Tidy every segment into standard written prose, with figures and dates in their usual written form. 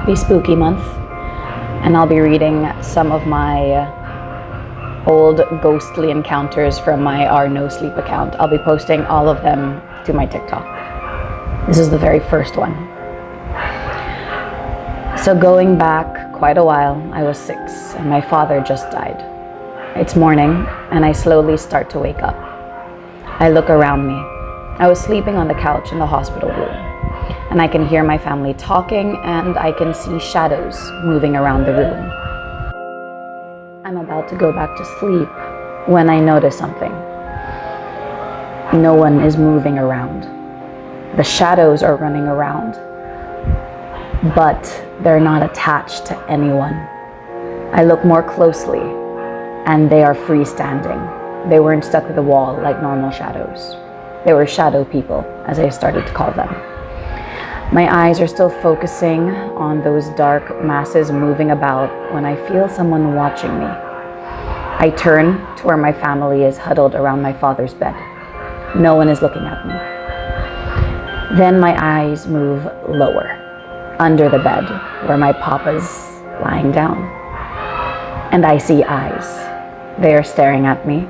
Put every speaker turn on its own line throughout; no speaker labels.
Happy Spooky Month, and I'll be reading some of my old ghostly encounters from my Our No Sleep account. I'll be posting all of them to my TikTok. This is the very first one. So going back quite a while, I was 6 and my father just died. It's morning and I slowly start to wake up. I look around me. I was sleeping on the couch in the hospital room, and I can hear my family talking and I can see shadows moving around the room. I'm about to go back to sleep when I notice something. No one is moving around. The shadows are running around, but they're not attached to anyone. I look more closely and they are freestanding. They weren't stuck to the wall like normal shadows. They were shadow people, as I started to call them. My eyes are still focusing on those dark masses moving about when I feel someone watching me. I turn to where my family is huddled around my father's bed. No one is looking at me. Then my eyes move lower, under the bed, where my papa's lying down. And I see eyes. They are staring at me.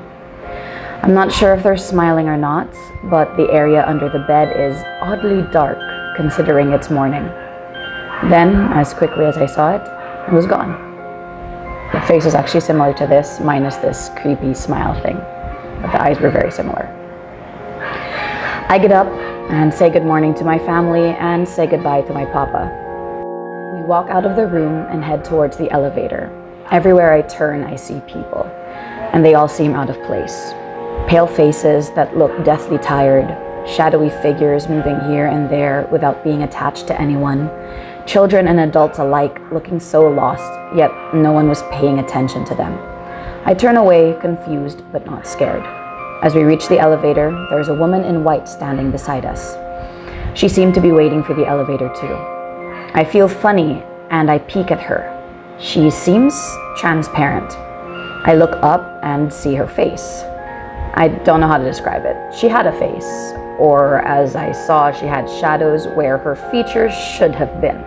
I'm not sure if they're smiling or not, but the area under the bed is oddly dark considering it's morning. Then, as quickly as I saw it was gone. The face was actually similar to this, minus this creepy smile thing, but the eyes were very similar. I get up and say good morning to my family and say goodbye to my papa. We walk out of the room and head towards the elevator. Everywhere I turn, I see people, and they all seem out of place. Pale faces that look deathly tired, shadowy figures moving here and there without being attached to anyone, children and adults alike looking so lost, yet no one was paying attention to them. I turn away, confused but not scared. As we reach the elevator, there's a woman in white standing beside us. She seemed to be waiting for the elevator too. I feel funny and I peek at her. She seems transparent. I look up and see her face. I don't know how to describe it. She had a face, or as I saw, she had shadows where her features should have been.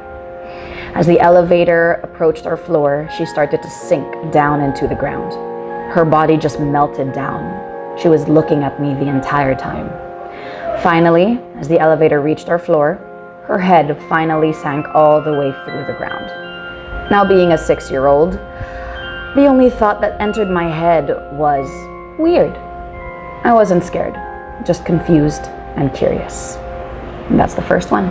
As the elevator approached our floor, she started to sink down into the ground. Her body just melted down. She was looking at me the entire time. Finally, as the elevator reached our floor, her head finally sank all the way through the ground. Now, being a 6-year-old, the only thought that entered my head was, weird. I wasn't scared, just confused and curious. And that's the first one.